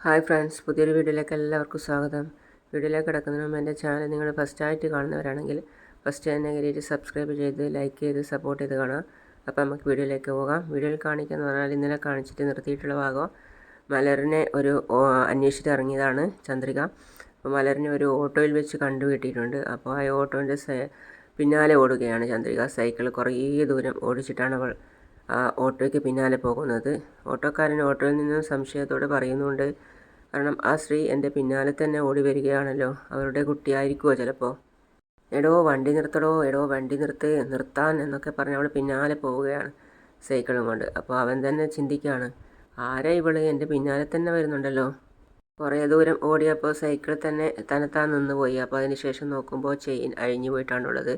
Hi friends, പുതിയൊരു വീഡിയോയിലേക്ക് എല്ലാവർക്കും സ്വാഗതം. വീഡിയോയിലേക്ക് കിടക്കുന്നതിന് മുമ്പ് എൻ്റെ ചാനൽ നിങ്ങൾ ഫസ്റ്റായിട്ട് കാണുന്നവരാണെങ്കിൽ ഫസ്റ്റ് തന്നെ കയറിയിട്ട് സബ്സ്ക്രൈബ് ചെയ്ത് ലൈക്ക് ചെയ്ത് സപ്പോർട്ട് ചെയ്ത് കാണാം. അപ്പോൾ നമുക്ക് വീഡിയോയിലേക്ക് പോകാം. വീഡിയോയിൽ കാണിക്കുകയെന്ന് പറഞ്ഞാൽ ഇന്നലെ കാണിച്ചിട്ട് നിർത്തിയിട്ടുള്ള ഭാഗം മലറിനെ അന്വേഷിച്ചിട്ട് ഇറങ്ങിയതാണ് ചന്ദ്രിക. അപ്പോൾ മലറിനെ ഒരു ഓട്ടോയിൽ വെച്ച് കണ്ടുകിട്ടിയിട്ടുണ്ട്. അപ്പോൾ ആ ഓട്ടോൻ്റെ പിന്നാലെ ഓടുകയാണ് ചന്ദ്രിക. സൈക്കിൾ കുറേ ദൂരം ഓടിച്ചിട്ടാണ് അവൾ ആ ഓട്ടോയ്ക്ക് പിന്നാലെ പോകുന്നത്. ഓട്ടോക്കാരൻ ഓട്ടോയിൽ നിന്ന് സംശയത്തോടെ പറയുന്നുണ്ട്, കാരണം ആ സ്ത്രീ എൻ്റെ പിന്നാലെ തന്നെ ഓടി വരികയാണല്ലോ, അവരുടെ കുട്ടിയായിരിക്കുമോ ചിലപ്പോൾ. എടോ വണ്ടി നിർത്തടോ, എടോ വണ്ടി നിർത്താൻ എന്നൊക്കെ പറഞ്ഞ് അവൾ പിന്നാലെ പോവുകയാണ് സൈക്കിളും കൊണ്ട്. അപ്പോൾ അവൻ തന്നെ ചിന്തിക്കുകയാണ്, ആരാ ഇവള് എൻ്റെ പിന്നാലെ തന്നെ വരുന്നുണ്ടല്ലോ. കുറേ ദൂരം ഓടിയപ്പോൾ സൈക്കിൾ തന്നെ തന്നെത്താൻ നിന്നുപോയി. അപ്പോൾ അതിന് ശേഷം നോക്കുമ്പോൾ ചെയിൻ അഴിഞ്ഞു പോയിട്ടാണുള്ളത്.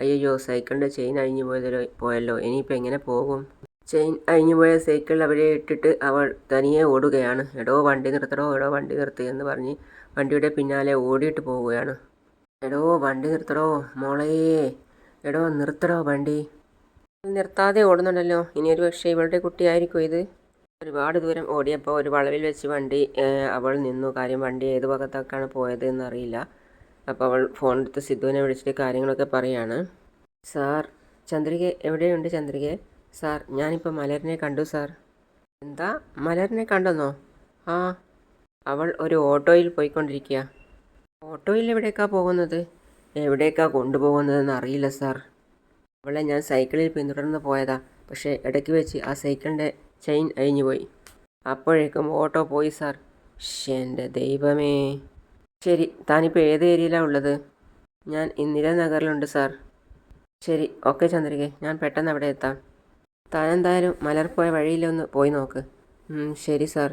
അയ്യോ, സൈക്കിളിൻ്റെ ചെയിൻ അഴിഞ്ഞു പോയല്ലോ, ഇനിയിപ്പോൾ എങ്ങനെ പോകും? ചെയിൻ അഴിഞ്ഞുപോയ സൈക്കിൾ അവിടെ ഇട്ടിട്ട് അവൾ തനിയെ ഓടുകയാണ്. എടോ വണ്ടി നിർത്തടോ, എടോ വണ്ടി നിർത്ത് എന്ന് പറഞ്ഞ് വണ്ടിയുടെ പിന്നാലെ ഓടിയിട്ട് പോവുകയാണ്. എടോ വണ്ടി നിർത്തടോ മോളേ, എടോ നിർത്തടോ വണ്ടി. നിർത്താതെ ഓടുന്നുണ്ടല്ലോ, ഇനിയൊരു പക്ഷേ ഇവളുടെ കുട്ടിയായിരിക്കും ഇത്. ഒരുപാട് ദൂരം ഓടിയപ്പോൾ ഒരു വളവിൽ വെച്ച് വണ്ടി അവൾ നിന്നു. കാര്യം വണ്ടി ഏത് ഭാഗത്തേക്കാണ് പോയത് എന്നറിയില്ല. അപ്പോൾ അവൾ ഫോൺ എടുത്ത് സിദ്ധുവിനെ വിളിച്ചിട്ട് കാര്യങ്ങളൊക്കെ പറയാണ്. സാർ, ചന്ദ്രിക എവിടെയുണ്ട് ചന്ദ്രികയെ? സാർ, ഞാനിപ്പോൾ മലറിനെ കണ്ടു സാർ. എന്താ, മലറിനെ കണ്ടെന്നോ? ആ, അവൾ ഒരു ഓട്ടോയിൽ പോയിക്കൊണ്ടിരിക്കുക. ഓട്ടോയിൽ എവിടേക്കാണ് പോകുന്നത്? എവിടേക്കാണ് കൊണ്ടുപോകുന്നതെന്ന് അറിയില്ല സാർ. അവളെ ഞാൻ സൈക്കിളിൽ പിന്തുടർന്ന് പോയതാ, പക്ഷേ ഇടയ്ക്ക് വെച്ച് ആ സൈക്കിളിൻ്റെ ചെയിൻ അഴിഞ്ഞു പോയി. അപ്പോഴേക്കും ഓട്ടോ പോയി സാർ. എൻ്റെ ദൈവമേ. ശരി, താനിപ്പോൾ ഏത് ഏരിയയിലാണ് ഉള്ളത്? ഞാൻ ഇന്ദിരാ നഗറിലുണ്ട് സാർ. ശരി, ഓക്കെ ചന്ദ്രികെ, ഞാൻ പെട്ടെന്ന് അവിടെ എത്താം. താനെന്തായാലും മലർ പോയ വഴിയിലൊന്ന് പോയി നോക്ക്. ശരി സാർ.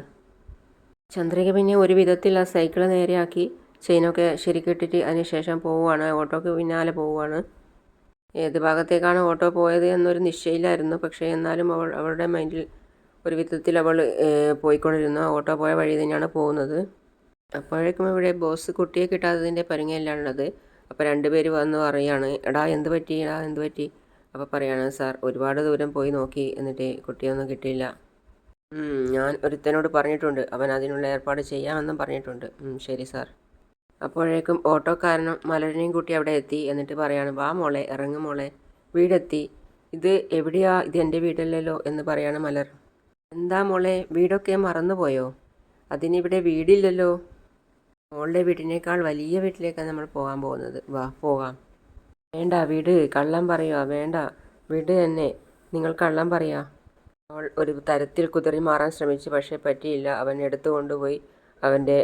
ചന്ദ്രിക പിന്നെ ഒരു വിധത്തിൽ ആ സൈക്കിൾ നേരെയാക്കി ചെയിനൊക്കെ ശരിക്കിട്ടിട്ട് അതിനുശേഷം പോവുകയാണ്. ഓട്ടോക്ക് പിന്നാലെ പോവുകയാണ്. ഏത് ഭാഗത്തേക്കാണ് ഓട്ടോ പോയത് എന്നൊരു നിശ്ചയിലായിരുന്നു. പക്ഷേ എന്നാലും അവളുടെ മൈൻഡിൽ ഒരു വിധത്തിൽ അവൾ പോയിക്കൊണ്ടിരുന്നു. ഓട്ടോ പോയ വഴി തന്നെയാണ് പോകുന്നത്. അപ്പോഴേക്കും ഇവിടെ ബോസ് കുട്ടിയെ കിട്ടാത്തതിൻ്റെ പരുങ്ങയിലാണുള്ളത്. അപ്പോൾ രണ്ടുപേര് വന്ന് പറയാണ്, എടാ എന്ത് പറ്റി, എടാ എന്ത് പറ്റി? അപ്പോൾ പറയാണ്, സാർ ഒരുപാട് ദൂരം പോയി നോക്കി, എന്നിട്ട് കുട്ടിയൊന്നും കിട്ടിയില്ല. ഞാൻ ഒരുത്തനോട് പറഞ്ഞിട്ടുണ്ട്, അവൻ അതിനുള്ള ഏർപ്പാട് ചെയ്യാമെന്നും പറഞ്ഞിട്ടുണ്ട്. ശരി സാർ. അപ്പോഴേക്കും ഓട്ടോക്കാരനും മലരിനെയും കൂട്ടി അവിടെ എത്തി. എന്നിട്ട് പറയാണ്, വാ മോളെ, ഇറങ്ങും മോളെ, വീടെത്തി. ഇത് എവിടെയാ? ഇത് എൻ്റെ വീടല്ലല്ലോ എന്ന് പറയാണ് മലർ. എന്താ മോളെ, വീടൊക്കെ മറന്നുപോയോ? അതിനിവിടെ വീടില്ലല്ലോ. മോളുടെ വീട്ടിനേക്കാൾ വലിയ വീട്ടിലേക്കാണ് നമ്മൾ പോകാൻ പോകുന്നത്. വാ പോകാം. വേണ്ട, വീട്, കള്ളം പറയുക, വേണ്ട, വീട് തന്നെ, നിങ്ങൾ കള്ളം പറയാ. അവൾ ഒരു തരത്തിൽ കുതിറി മാറാൻ ശ്രമിച്ചു, പക്ഷേ പറ്റിയില്ല. അവൻ എടുത്തു കൊണ്ടുപോയി അവൻ്റെ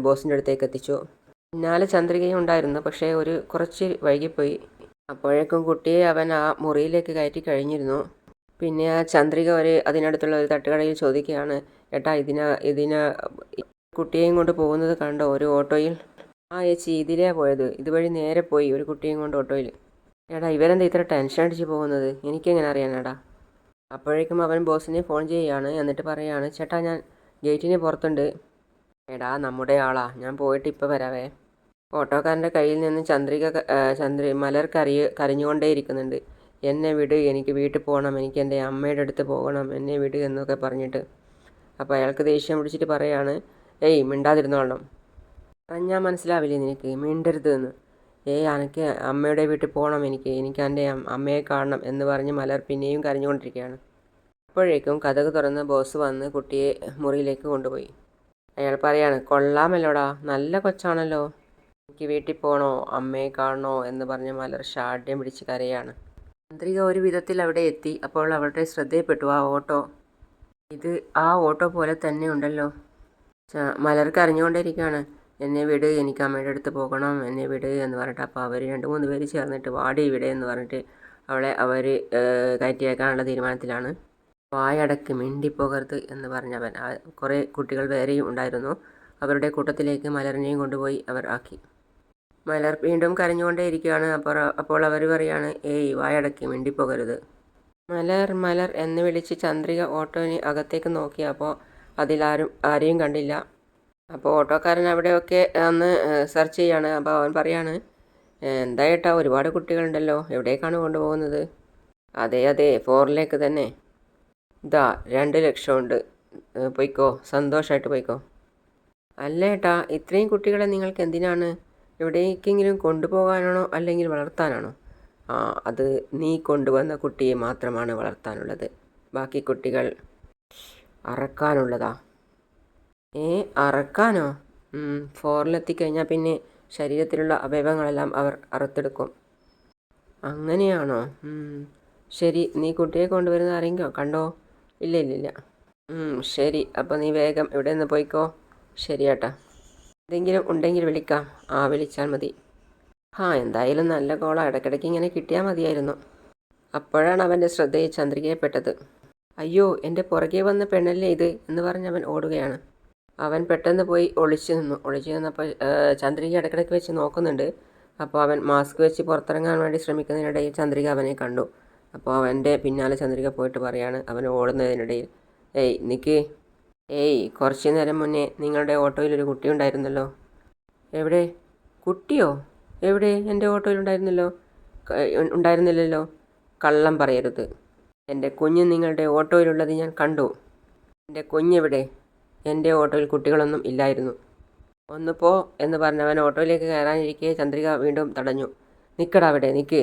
ബോസിൻ്റെ അടുത്തേക്ക് എത്തിച്ചു. പിന്നാലെ ചന്ദ്രികയും ഉണ്ടായിരുന്നു, പക്ഷേ കുറച്ച് വൈകിപ്പോയി. അപ്പോഴേക്കും കുട്ടിയെ അവൻ ആ മുറിയിലേക്ക് കയറ്റി കഴിഞ്ഞിരുന്നു. പിന്നെ ആ ചന്ദ്രിക അതിനടുത്തുള്ള ഒരു തട്ടുകടയിൽ ചോദിക്കുകയാണ്, ഏട്ടാ ഇതിന കുട്ടിയെയും കൊണ്ട് പോകുന്നത് കണ്ടോ ഒരു ഓട്ടോയിൽ? ആ ചേച്ചി, ഇതിലേ പോയത്, ഇതുവഴി നേരെ പോയി ഒരു കുട്ടിയും കൊണ്ട് ഓട്ടോയിൽ. എടാ ഇവരെന്താ ഇത്ര ടെൻഷൻ അടിച്ച് പോകുന്നത്? എനിക്കെങ്ങനെ അറിയാനാടാ? അപ്പോഴേക്കും അവൻ ബോസിനെ ഫോൺ ചെയ്യുകയാണ്. എന്നിട്ട് പറയുകയാണ്, ചേട്ടാ ഞാൻ ഗേറ്റിന് പുറത്തുണ്ട്. എടാ നമ്മുടെ ആളാ, ഞാൻ പോയിട്ട് ഇപ്പോൾ വരാവേ. ഓട്ടോക്കാരൻ്റെ കയ്യിൽ നിന്ന് മലർ കരഞ്ഞുകൊണ്ടേ ഇരിക്കുന്നുണ്ട്. എന്നെ വിട്, എനിക്ക് വീട്ടിൽ പോകണം, എനിക്ക് എൻ്റെ അമ്മയുടെ അടുത്ത് പോകണം, എന്നെ വിട് എന്നൊക്കെ പറഞ്ഞിട്ട്. അപ്പോൾ അയാൾക്ക് ദേഷ്യം പിടിച്ചിട്ട് പറയാണ്, ഏയ് മിണ്ടാതിരുന്നോളണം, പറഞ്ഞാൽ മനസ്സിലാവില്ലേ നിനക്ക്, മിണ്ടരുത് എന്ന്. എനിക്ക് അമ്മയുടെ വീട്ടിൽ പോകണം, എനിക്ക് എൻ്റെ അമ്മയെ കാണണം എന്ന് പറഞ്ഞ് മലർ പിന്നെയും കരഞ്ഞുകൊണ്ടിരിക്കുകയാണ്. അപ്പോഴേക്കും കതക് തുറന്ന് ബോസ് വന്ന് കുട്ടിയെ മുറിയിലേക്ക് കൊണ്ടുപോയി. അയാൾ പറയാണ്, കൊള്ളാമല്ലോടാ, നല്ല കൊച്ചാണല്ലോ, എനിക്ക് വീട്ടിൽ പോകണോ, അമ്മയെ കാണണോ എന്ന് പറഞ്ഞ് മലർ ഷാഢ്യം പിടിച്ച് കരയാണ്. ചന്ദ്രിക ഒരു വിധത്തിൽ അവിടെ എത്തി. അപ്പോൾ അവളുടെ ശ്രദ്ധയിൽപ്പെട്ടു ആ ഓട്ടോ. ഇത് ആ ഓട്ടോ പോലെ തന്നെ ഉണ്ടല്ലോ. മലർക്ക് അറിഞ്ഞുകൊണ്ടിരിക്കുകയാണ്, എന്നെ വിട്, എനിക്ക് അമ്മയുടെ അടുത്ത് പോകണം, എന്നെ വിട് എന്ന് പറഞ്ഞിട്ട്. അപ്പോൾ അവർ 2-3 പേര് ചേർന്നിട്ട് വാടി ഇവിടെ എന്ന് പറഞ്ഞിട്ട് അവർ കയറ്റിയേക്കാനുള്ള തീരുമാനത്തിലാണ്. വായടക്ക്, മിണ്ടിപ്പോകരുത് എന്ന് പറഞ്ഞവൻ. കുറേ കുട്ടികൾ വേറെയും ഉണ്ടായിരുന്നു. അവരുടെ കൂട്ടത്തിലേക്ക് മലറിനെയും കൊണ്ടുപോയി അവർ ആക്കി. മലർ വീണ്ടും കരഞ്ഞുകൊണ്ടേ ഇരിക്കുകയാണ്. അപ്പോൾ അവർ പറയാണ്, ഏയ് വായടക്ക്, മിണ്ടിപ്പോകരുത്. മലർ മലർ എന്ന് വിളിച്ച് ചന്ദ്രിക ഓട്ടോന് അകത്തേക്ക് നോക്കി. അപ്പോൾ ആരെയും കണ്ടില്ല. അപ്പോൾ ഓട്ടോക്കാരൻ അവിടെയൊക്കെ ഒന്ന് സെർച്ച് ചെയ്യാണ്. അപ്പോൾ അവൻ പറയാണ്, എന്താ ഏട്ടാ, ഒരുപാട് കുട്ടികളുണ്ടല്ലോ, എവിടേക്കാണ് കൊണ്ടുപോകുന്നത്? അതെ 4ലേക്ക് തന്നെ. ഇതാ 2 ലക്ഷം ഉണ്ട്, പോയിക്കോ, സന്തോഷമായിട്ട് പോയിക്കോ. അല്ല ഏട്ടാ, ഇത്രയും കുട്ടികളെ നിങ്ങൾക്ക് എന്തിനാണ്? എവിടേക്കെങ്കിലും കൊണ്ടുപോകാനാണോ അല്ലെങ്കിൽ വളർത്താനാണോ? ആ, അത് നീ കൊണ്ടുവന്ന കുട്ടിയെ മാത്രമാണ് വളർത്താനുള്ളത്. ബാക്കി കുട്ടികൾ അറക്കാനുള്ളതാ. ഏ, അറക്കാനോ? ഫോറിലെത്തിക്കഴിഞ്ഞാൽ പിന്നെ ശരീരത്തിലുള്ള അവയവങ്ങളെല്ലാം അവർ അറുത്തെടുക്കും. അങ്ങനെയാണോ? ശരി, നീ കുട്ടിയെ കൊണ്ടുവരുന്ന ആരെങ്കിലും കണ്ടോ? ഇല്ല ഇല്ല ഇല്ല. ശരി, അപ്പോൾ നീ വേഗം ഇവിടെ നിന്ന് പോയിക്കോ. ശരി ഏട്ടാ. എന്തെങ്കിലും ഉണ്ടെങ്കിൽ വിളിക്കാം. ആ, വിളിച്ചാൽ മതി. എന്തായാലും നല്ല കോളാണ്. ഇടയ്ക്കിടയ്ക്ക് ഇങ്ങനെ കിട്ടിയാൽ മതിയായിരുന്നു. അപ്പോഴാണ് അവൻ്റെ ശ്രദ്ധയിൽ ചന്ദ്രികയെ പെട്ടത്. അയ്യോ, എൻ്റെ പുറകെ വന്ന പെണ്ണല്ലേ ഇത് എന്ന് പറഞ്ഞ് അവൻ ഓടുകയാണ്. അവൻ പെട്ടെന്ന് പോയി ഒളിച്ചു നിന്നപ്പോൾ ചന്ദ്രിക ഇടയ്ക്കിടയ്ക്ക് വെച്ച് നോക്കുന്നുണ്ട്. അപ്പോൾ അവൻ മാസ്ക് വെച്ച് പുറത്തിറങ്ങാൻ വേണ്ടി ശ്രമിക്കുന്നതിനിടയിൽ ചന്ദ്രിക അവനെ കണ്ടു. അപ്പോൾ അവൻ്റെ പിന്നാലെ ചന്ദ്രിക പോയിട്ട് പറയാണ് അവൻ ഓടുന്നതിനിടയിൽ, ഏയ് നിക്ക്. കുറച്ച് നേരം മുന്നേ നിങ്ങളുടെ ഓട്ടോയിലൊരു കുട്ടി ഉണ്ടായിരുന്നല്ലോ. എവിടെ? കുട്ടിയോ? എവിടെ? എൻ്റെ ഓട്ടോയിലുണ്ടായിരുന്നല്ലോ. ഉണ്ടായിരുന്നില്ലല്ലോ. കള്ളം പറയരുത്. എൻ്റെ കുഞ്ഞ് നിങ്ങളുടെ ഓട്ടോയിലുള്ളത് ഞാൻ കണ്ടു. എൻ്റെ കുഞ്ഞെവിടെ? എൻ്റെ ഓട്ടോയിൽ കുട്ടികളൊന്നും ഇല്ലായിരുന്നു. ഒന്ന് പോ എന്ന് പറഞ്ഞവൻ ഓട്ടോയിലേക്ക് കയറാനിരിക്കെ ചന്ദ്രിക വീണ്ടും തടഞ്ഞു. നിൽക്കടാ അവിടെ, നിൽക്ക്.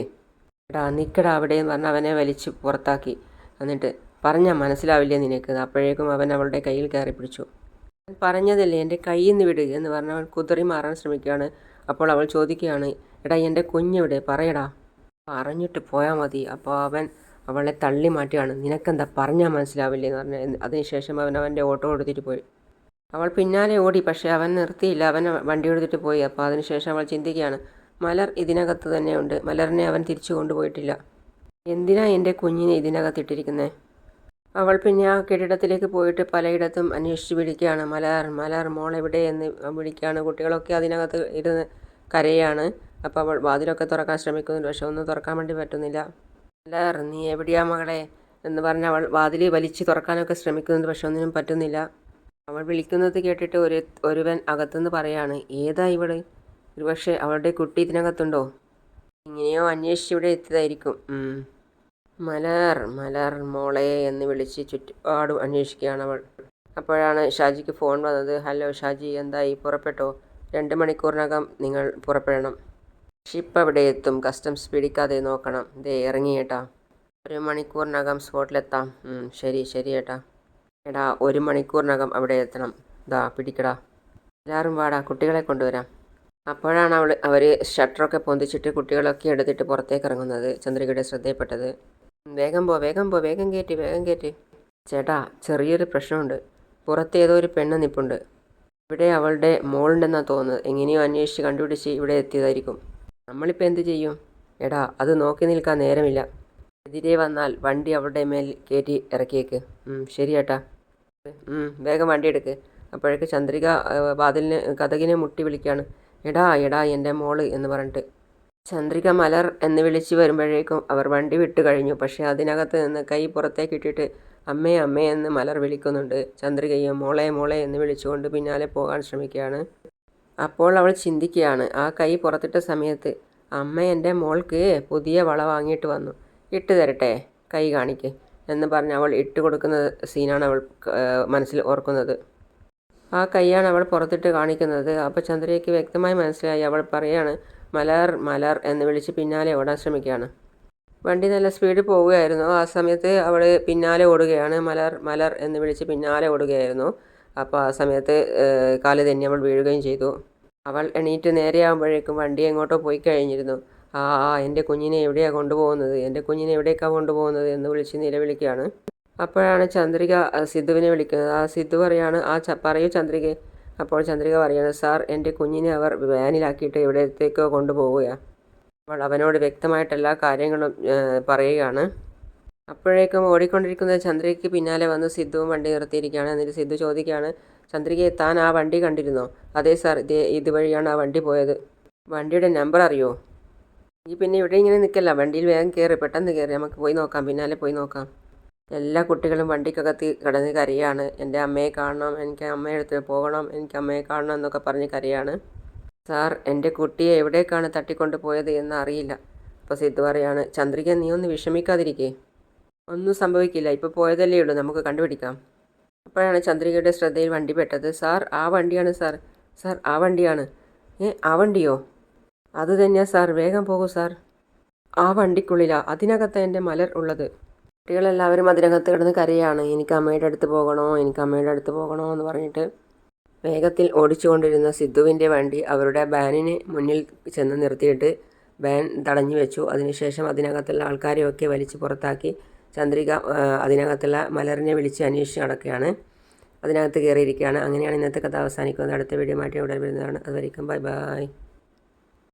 നിൽക്കടാ അവിടെ എന്ന് പറഞ്ഞ് അവനെ വലിച്ച് പുറത്താക്കി. എന്നിട്ട് പറഞ്ഞാൽ മനസ്സിലാവില്ലേ നിനക്ക്? അപ്പോഴേക്കും അവൻ അവളുടെ കയ്യിൽ കയറി പിടിച്ചു. പറഞ്ഞതല്ലേ എൻ്റെ കയ്യിൽ നിന്ന് വിട് എന്ന് പറഞ്ഞ് അവൻ കുതറി മാറാൻ ശ്രമിക്കുകയാണ്. അപ്പോൾ അവൾ ചോദിക്കുകയാണ്, എടാ എൻ്റെ കുഞ്ഞെവിടെ? പറയടാ. പറഞ്ഞിട്ട് പോയാൽ മതി. അപ്പോൾ അവൻ അവളെ തള്ളി മാറ്റുകയാണ്. നിനക്കെന്താ പറഞ്ഞാൽ മനസ്സിലാവില്ലേ എന്ന് പറഞ്ഞ്. അതിനുശേഷം അവൻ അവൻ്റെ ഓട്ടോ എടുത്തിട്ട് പോയി. അവൾ പിന്നാലെ ഓടി, പക്ഷേ അവൻ നിർത്തിയില്ല. അവൻ വണ്ടി എടുത്തിട്ട് പോയി. അപ്പോൾ അതിനുശേഷം അവൾ ചിന്തിക്കുകയാണ്, മലർ ഇതിനകത്ത് തന്നെയുണ്ട്. മലറിനെ അവൻ തിരിച്ചു കൊണ്ടുപോയിട്ടില്ല. എന്തിനാ എൻ്റെ കുഞ്ഞിനെ ഇതിനകത്തിട്ടിരിക്കുന്നത്? അവൾ പിന്നെ ആ കെട്ടിടത്തിലേക്ക് പോയിട്ട് പലയിടത്തും അന്വേഷിച്ച് വിളിക്കുകയാണ്. മലർ മലർ മോൾ എവിടെ എന്ന് വിളിക്കുകയാണ്. കുട്ടികളൊക്കെ അതിനകത്ത് ഇരുന്ന് കരയാണ്. അപ്പോൾ അവൾ വാതിലൊക്കെ തുറക്കാൻ ശ്രമിക്കുന്നുണ്ട്, പക്ഷെ ഒന്നും തുറക്കാൻ വേണ്ടി പറ്റുന്നില്ല. മലർ, നീ എവിടെയാ മകളെ എന്ന് പറഞ്ഞ് അവൾ വാതിൽ വലിച്ച് തുറക്കാനൊക്കെ ശ്രമിക്കുന്നുണ്ട്, പക്ഷെ ഒന്നിനും പറ്റുന്നില്ല. അവൾ വിളിക്കുന്നത് കേട്ടിട്ട് ഒരുവൻ അകത്തുനിന്ന് പറയാണ്, ഏതാ ഇവള്? ഒരുപക്ഷെ അവളുടെ കുട്ടി ഇതിനകത്തുണ്ടോ? ഇങ്ങനെയോ അന്വേഷിച്ച് ഇവിടെ എത്തിയതായിരിക്കും. മലർ മലർ മോളെ എന്ന് വിളിച്ച് ചുറ്റുപാടും അന്വേഷിക്കുകയാണ് അവൾ. അപ്പോഴാണ് ഷാജിക്ക് ഫോൺ വന്നത്. ഹലോ ഷാജി, എന്തായി? പുറപ്പെട്ടോ? 2 മണിക്കൂറിനകം നിങ്ങൾ പുറപ്പെടണം. ഷിപ്പ് അവിടെ എത്തും. കസ്റ്റംസ് പിടിക്കാതെ നോക്കണം. ദേ ഇറങ്ങിയേട്ടാ. 1 മണിക്കൂറിനകം സ്പോട്ടിലെത്താം. ശരി ശരി ഏട്ടാ. എടാ, 1 മണിക്കൂറിനകം അവിടെ എത്തണം. ദാ പിടിക്കടാ. എല്ലാവരും വാടാ, കുട്ടികളെ കൊണ്ടുവരാം. അപ്പോഴാണ് അവർ ഷട്ടറൊക്കെ പൊന്തിച്ചിട്ട് കുട്ടികളൊക്കെ എടുത്തിട്ട് പുറത്തേക്ക് ഇറങ്ങുന്നത് ചന്ദ്രികയുടെ ശ്രദ്ധയിൽപ്പെട്ടത്. വേഗം പോ, വേഗം പോ, വേഗം കയറ്റി, വേഗം കയറ്റി. ചേട്ടാ, ചെറിയൊരു പ്രശ്നമുണ്ട്. പുറത്ത് ഏതോ ഒരു പെണ്ണ് നിൽപ്പുണ്ട്. ഇവിടെ അവളുടെ മോളുണ്ടെന്നാണ് തോന്നുന്നത്. എങ്ങനെയോ അന്വേഷിച്ച് കണ്ടുപിടിച്ച് ഇവിടെ എത്തിയതായിരിക്കും. നമ്മളിപ്പോൾ എന്ത് ചെയ്യും? എടാ, അത് നോക്കി നിൽക്കാൻ നേരമില്ല. എതിരെ വന്നാൽ വണ്ടി അവളുടെ മേൽ കയറ്റി ഇറക്കിയേക്ക്. ശരി ഏട്ടാ. വേഗം വണ്ടി എടുക്ക്. അപ്പോഴേക്ക് ചന്ദ്രിക വാതിലിന് കതകിനെ മുട്ടി വിളിക്കുകയാണ്. എടാ എടാ എൻ്റെ മോള് എന്ന് പറഞ്ഞിട്ട്. ചന്ദ്രിക മലർ എന്ന് വിളിച്ച് വരുമ്പോഴേക്കും അവർ വണ്ടി വിട്ട് കഴിഞ്ഞു. പക്ഷേ അതിനകത്ത് നിന്ന് കൈ പുറത്തേക്ക് ഇട്ടിട്ട് അമ്മേ അമ്മേ എന്ന് മലർ വിളിക്കുന്നുണ്ട്. ചന്ദ്രികയും മോളെ മോളെ എന്ന് വിളിച്ചുകൊണ്ട് പിന്നാലെ പോകാൻ ശ്രമിക്കുകയാണ്. അപ്പോൾ അവൾ ചിന്തിക്കുകയാണ്, ആ കൈ പുറത്തിട്ട സമയത്ത് അമ്മ എൻ്റെ മോൾക്ക് പുതിയ വള വാങ്ങിയിട്ട് വന്നു, ഇട്ട് തരട്ടെ, കൈ കാണിക്ക് എന്ന് പറഞ്ഞ് അവൾ ഇട്ട് കൊടുക്കുന്ന സീനാണ് അവൾ മനസ്സിൽ ഓർക്കുന്നത്. ആ കൈയാണ് അവൾ പുറത്തിട്ട് കാണിക്കുന്നത്. അപ്പോൾ ചന്ദ്രയ്ക്ക് വ്യക്തമായി മനസ്സിലായി. അവൾ പറയാണ്, മലർ മലർ എന്ന് വിളിച്ച് പിന്നാലെ ഓടാൻ ശ്രമിക്കുകയാണ്. വണ്ടി നല്ല സ്പീഡിൽ പോവുകയായിരുന്നു. ആ സമയത്ത് അവൾ പിന്നാലെ ഓടുകയാണ്. മലർ മലർ എന്ന് വിളിച്ച് പിന്നാലെ ഓടുകയായിരുന്നു. അപ്പോൾ ആ സമയത്ത് കാല് തന്നെ അവൾ വീഴുകയും ചെയ്തു. അവൾ എണീറ്റ് നേരെയാകുമ്പോഴേക്കും വണ്ടി എങ്ങോട്ടോ പോയി കഴിഞ്ഞിരുന്നു. എൻ്റെ കുഞ്ഞിനെ എവിടെയാണ് കൊണ്ടുപോകുന്നത്, എൻ്റെ കുഞ്ഞിനെ എവിടേക്കാണ് കൊണ്ടുപോകുന്നത് എന്ന് വിളിച്ച് നിലവിളിക്കുകയാണ്. അപ്പോഴാണ് ചന്ദ്രിക സിദ്ധുവിനെ വിളിക്കുന്നത്. ആ സിദ്ധു പറയാണ്, പറയൂ ചന്ദ്രികയെ. അപ്പോൾ ചന്ദ്രിക പറയാണ്, സാർ എൻ്റെ കുഞ്ഞിനെ അവർ വാനിലാക്കിയിട്ട് എവിടത്തേക്കോ കൊണ്ടുപോവുകയാണ്. അപ്പോൾ അവനോട് വ്യക്തമായിട്ട് എല്ലാ കാര്യങ്ങളും പറയുകയാണ്. അപ്പോഴേക്കും ഓടിക്കൊണ്ടിരിക്കുന്ന ചന്ദ്രികയ്ക്ക് പിന്നാലെ വന്ന് സിദ്ധുവും വണ്ടി നിർത്തിയിരിക്കുകയാണ്. എന്നിട്ട് സിദ്ധു ചോദിക്കുകയാണ്, ചന്ദ്രികയെ താൻ ആ വണ്ടി കണ്ടിരുന്നോ? അതെ സാർ, ഇതുവഴിയാണ് ആ വണ്ടി പോയത്. വണ്ടിയുടെ നമ്പർ അറിയോ? ഈ പിന്നെ ഇവിടെ ഇങ്ങനെ നിൽക്കല്ല, വണ്ടിയിൽ വേഗം കയറി, പെട്ടെന്ന് കയറി, നമുക്ക് പോയി നോക്കാം, പിന്നാലെ പോയി നോക്കാം. എല്ലാ കുട്ടികളും വണ്ടിക്കകത്ത് കിടന്ന് കരയാണ്. എൻ്റെ അമ്മയെ കാണണം, എനിക്ക് അമ്മയുടെ അടുത്ത് പോകണം, എനിക്ക് അമ്മയെ കാണണം എന്നൊക്കെ പറഞ്ഞ് കരയാണ്. സാർ, എൻ്റെ കുട്ടിയെ എവിടേക്കാണ് തട്ടിക്കൊണ്ട് പോയത് എന്ന് അറിയില്ല. അപ്പോൾ സിദ്ധു പറയാണ്, ചന്ദ്രിക നീ ഒന്ന് വിഷമിക്കാതിരിക്കേ, ഒന്നും സംഭവിക്കില്ല, ഇപ്പോൾ പോയതല്ലേ ഉള്ളൂ, നമുക്ക് കണ്ടുപിടിക്കാം. അപ്പോഴാണ് ചന്ദ്രികയുടെ ശ്രദ്ധയിൽ വണ്ടി പെട്ടത്. സാർ ആ വണ്ടിയാണ് സാർ, സാർ ആ വണ്ടിയാണ്. ആ വണ്ടിയോ? അത് തന്നെയാ സാർ, വേഗം പോകൂ സാർ. ആ വണ്ടിക്കുള്ളിലാ, അതിനകത്ത് എൻ്റെ മലർ ഉള്ളത്. കുട്ടികളെല്ലാവരും അതിനകത്ത് കിടന്ന് കരയാണ്. എനിക്ക് അമ്മയുടെ അടുത്ത് പോകണോ, എനിക്ക് അമ്മയുടെ അടുത്ത് പോകണോ എന്ന് പറഞ്ഞിട്ട്. വേഗത്തിൽ ഓടിച്ചുകൊണ്ടിരുന്ന സിദ്ധുവിൻ്റെ വണ്ടി അവരുടെ വാനിന് മുന്നിൽ ചെന്ന് നിർത്തിയിട്ട് വാൻ തടഞ്ഞു വെച്ചു. അതിനുശേഷം അതിനകത്തുള്ള ആൾക്കാരെയൊക്കെ വലിച്ചു പുറത്താക്കി ചന്ദ്രിക അതിനകത്തുള്ള മലറിനെ വിളിച്ച് അന്വേഷിച്ച് നടക്കുകയാണ്. അതിനകത്ത് കയറിയിരിക്കുകയാണ്. അങ്ങനെയാണ് ഇന്നത്തെ കഥ അവസാനിക്കുന്നത്. അടുത്ത വീഡിയോ മാറ്റി ഉടൻ വരുന്നതാണ്. അതുവരെയും ബൈ ബൈ.